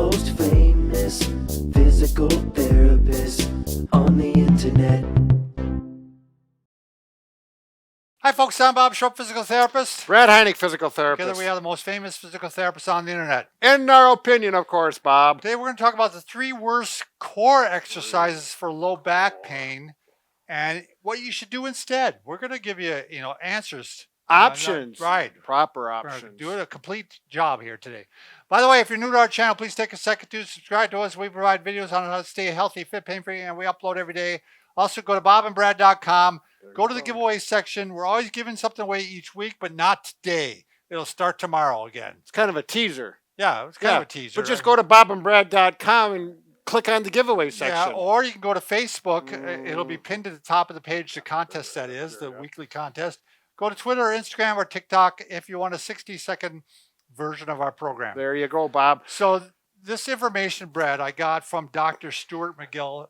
most famous physical therapist on the internet. Hi folks, I'm Bob Shrupp, physical therapist. Brad Heineck, physical therapist. Together we are the most famous physical therapists on the internet. In our opinion, of course, Bob. Today we're going to talk about the 3 worst core exercises for low back pain and what you should do instead. We're going to give you, answers. Options. Right. Proper We're options. going to do a complete job here today. By the way, if you're new to our channel, please take a second to subscribe to us. We provide videos on how to stay healthy, fit, pain-free, and we upload every day. Also, go to bobandbrad.com. Go to the giveaway section. We're always giving something away each week, but not today. It'll start tomorrow again. It's kind of a teaser. Yeah, it's kind of a teaser. But just go to bobandbrad.com and click on the giveaway section. Yeah, or you can go to Facebook. It'll be pinned to the top of the page, the contest that is, the weekly contest. Go to Twitter or Instagram or TikTok if you want a 60-second version of our program. There you go, Bob. So this information, Brad, I got from Dr. Stuart McGill.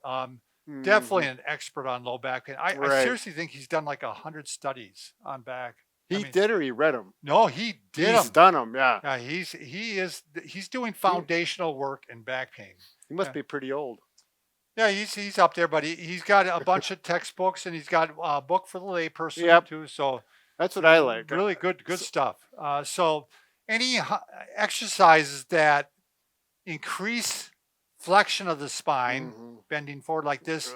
Definitely an expert on low back pain. I seriously think he's done like 100 studies on back. He did, or he read them? No, he did. He's done them, yeah. Yeah, he's doing foundational work in back pain. He must be pretty old. Yeah, he's up there, but he's got a bunch of textbooks and he's got a book for the layperson too. So that's what I like. Really good stuff. So any exercises that increase flexion of the spine, bending forward like this,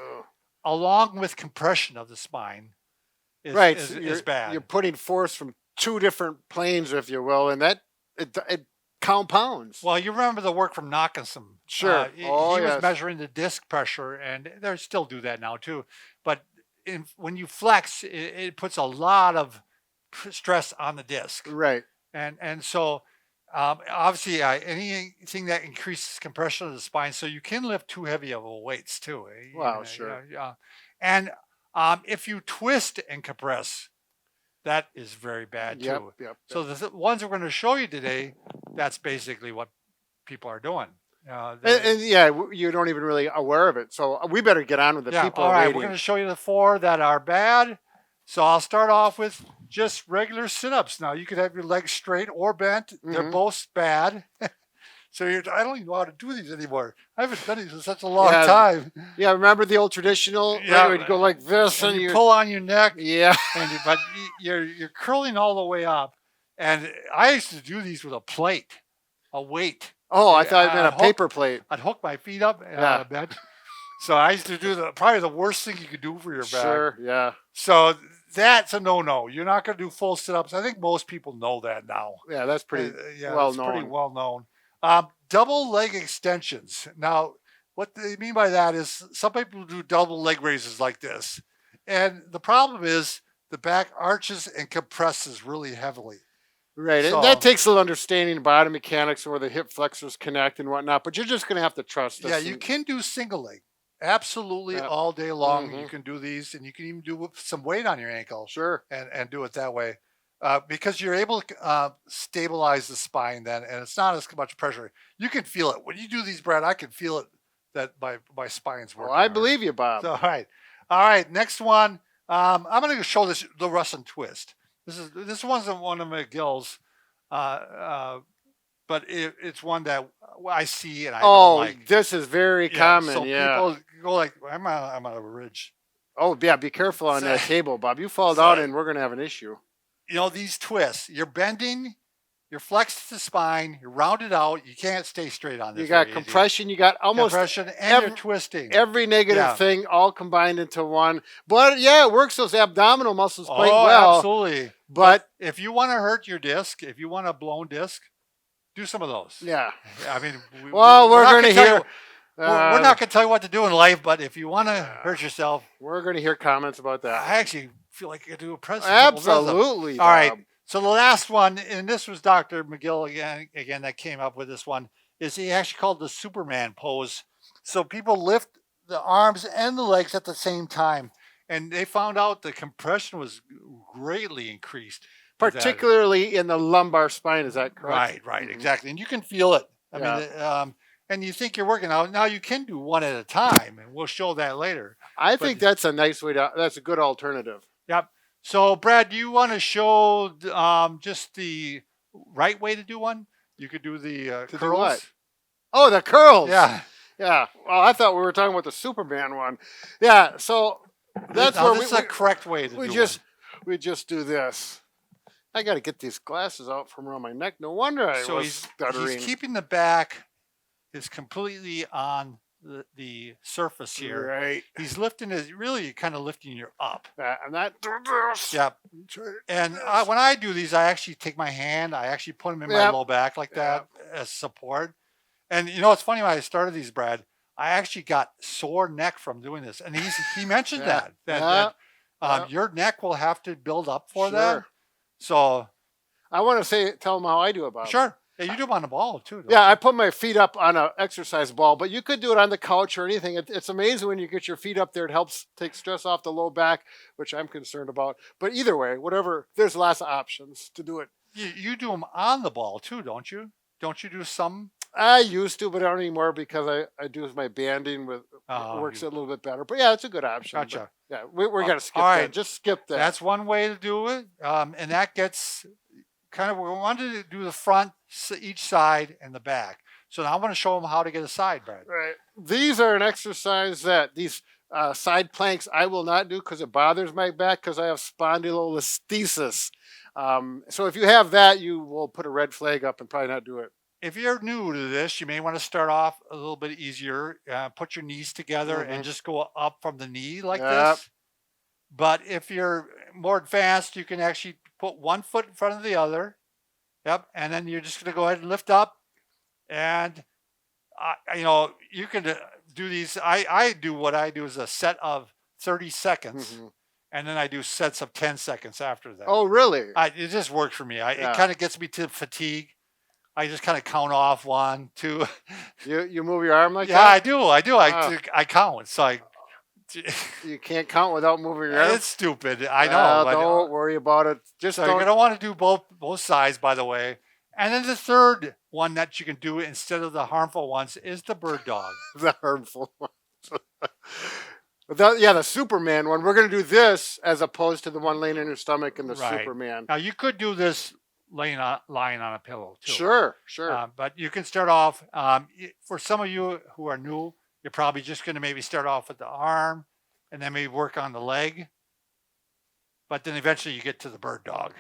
along with compression of the spine, is bad. You're putting force from 2 different planes, if you will, and that it compounds. Well, you remember the work from Knockinson. Sure. He was measuring the disc pressure, and they still do that now too. But when you flex, it puts a lot of stress on the disc. Right. And so obviously anything that increases compression of the spine, so you can lift too heavy of weights too. Wow, sure. And if you twist and compress, that is very bad too. Yep. So the ones we're going to show you today, that's basically what people are doing. You don't even really aware of it. So we better get on with the people. All right, waiting. we're going to show you the 4 that are bad. So I'll start off with just regular sit-ups. Now you could have your legs straight or bent. They're both bad. So I don't even know how to do these anymore. I haven't done these in such a long time. Yeah, remember the old traditional? Yeah, where you go like this and you pull on your neck. Yeah, but you're curling all the way up. And I used to do these with a weight. Oh, I thought it meant a paper plate. I'd hook my feet up on a bench. So I used to do probably the worst thing you could do for your back. Sure, yeah. So that's a no-no. You're not going to do full sit-ups. I think most people know that now. Yeah, that's pretty well known. Pretty well known. Double leg extensions. Now, what they mean by that is some people do double leg raises like this. And the problem is the back arches and compresses really heavily. Right, and that takes a little understanding of body mechanics and where the hip flexors connect and whatnot, but you're just going to have to trust us. Yeah, you can do single leg. Absolutely, all day long. You can do these, and you can even do some weight on your ankle. Sure. And do it that way. Because you're able to stabilize the spine then, and it's not as much pressure. You can feel it. When you do these, Brad, I can feel it that my spine's working. Well, I believe you, Bob. So, all right. Next one. I'm going to show this, the Russian twist. This one's one of McGill's, but it's one that I see and I don't like. This is very common. So people go like, I'm on a ridge. Oh yeah, be careful on that table, Bob. You fall down and we're going to have an issue. These twists. You're bending. You're flexed the spine. You're rounded out. You can't stay straight on this. You got compression. You got almost compression, and you're twisting. Every negative thing all combined into one. But yeah, it works those abdominal muscles quite well. Absolutely. But if you want to hurt your disc, if you want a blown disc, do some of those. Yeah. I mean, we're going to hear. We're not going to tell you what to do in life, but if you want to hurt yourself, we're going to hear comments about that. I actually feel like I could do a press. Absolutely. All right. So the last one, and this was Dr. McGill again that came up with this one, is he actually called the Superman pose. So people lift the arms and the legs at the same time, and they found out the compression was greatly increased. Particularly in the lumbar spine, is that correct? Right, exactly. And you can feel it. I mean, and you think you're working out. Now you can do one at a time, and we'll show that later. I think that's a nice way that's a good alternative. Yep. So, Brad, do you want to show just the right way to do one? You could do the curls. Do what? Oh, the curls. Yeah. Yeah. Well, I thought we were talking about the Superman one. Yeah. So that's Now, where this is the correct way to we do just it. we just do this. I got to get these glasses out from around my neck. No wonder I So was he's stuttering. keeping the back is completely on the surface here. Right. He's lifting it, really kind of lifting you up. I'm not doing this. Yep. Try to And do this. when I do these, I actually take my hand, I actually put them in my Yep. low back like that as support. And you know, it's funny, when I started these, Brad, I actually got sore neck from doing this. And he mentioned Yeah. that Yeah. your neck will have to build up for Sure. that. So I want to tell them how I do it, Bob. sure. Yeah, you do them on the ball too. Don't Yeah, you? I put my feet up on an exercise ball, but you could do it on the couch or anything. It's amazing when you get your feet up there. It helps take stress off the low back, which I'm concerned about. But either way, whatever, there's lots of options to do it. You do them on the ball too, don't you? Don't you do some? I used to, but I don't anymore because I do my banding with works a little bit better. But yeah, it's a good option. Gotcha. But yeah, we're gonna skip all that. right. Just skip that. That's one way to do it, and that gets kind of, we wanted to do the front, each side, and the back. So now I want to show them how to get a side, Brad. Right. These are an exercise that these side planks I will not do because it bothers my back because I have spondylolisthesis. So if you have that, you will put a red flag up and probably not do it. If you're new to this, you may want to start off a little bit easier. Put your knees together and just go up from the knee like this. But if you're more advanced, you can actually put one foot in front of the other. Yep. And then you're just going to go ahead and lift up. And, you know, you can do these. I do what I do is a set of 30 seconds. And then I do sets of 10 seconds after that. Oh, really? It just works for me. It kind of gets me to fatigue. I just kind of count off 1, 2. You move your arm like that? Yeah, I do. I count. So you can't count without moving your arm? it's stupid. I know. Don't worry about it. Just so you're going to want to do both sides, by the way. And then the third one that you can do instead of the harmful ones is the bird dog. The harmful ones. The Superman one. We're going to do this as opposed to the one laying in your stomach and the Superman. Now, you could do this lying on a pillow, too. Sure. But you can start off, for some of you who are new, you're probably just going to maybe start off with the arm and then maybe work on the leg. But then eventually you get to the bird dog.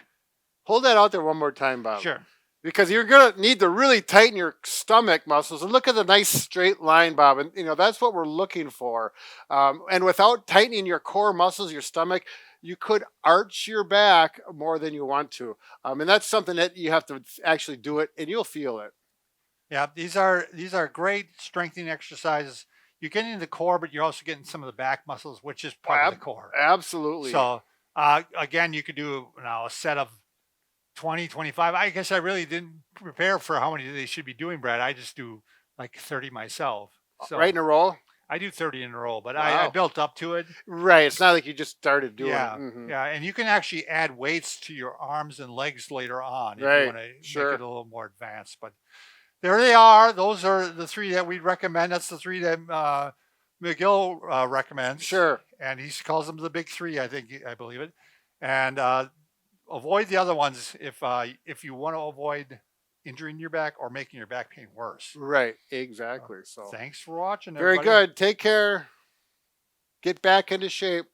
Hold that out there one more time, Bob. Sure. Because you're going to need to really tighten your stomach muscles. And look at the nice straight line, Bob. And, you know, that's what we're looking for. And without tightening your core muscles, your stomach, you could arch your back more than you want to. And that's something that you have to actually do it, and you'll feel it. Yeah, these are great strengthening exercises. You're getting the core, but you're also getting some of the back muscles, which is part of the core. Absolutely. So, again, you could do now a set of 20, 25. I guess I really didn't prepare for how many they should be doing, Brad. I just do like 30 myself. So right in a row? I do 30 in a row, but I built up to it. Right. It's not like you just started doing it. Yeah. And you can actually add weights to your arms and legs later on if you want to make it a little more advanced. But there they are. Those are the 3 that we'd recommend. That's the 3 that McGill recommends. Sure. And he calls them the big 3, I believe it. And avoid the other ones if you want to avoid injuring your back or making your back pain worse. Right. Exactly. So thanks for watching. Very everybody. good. Take care. Get back into shape.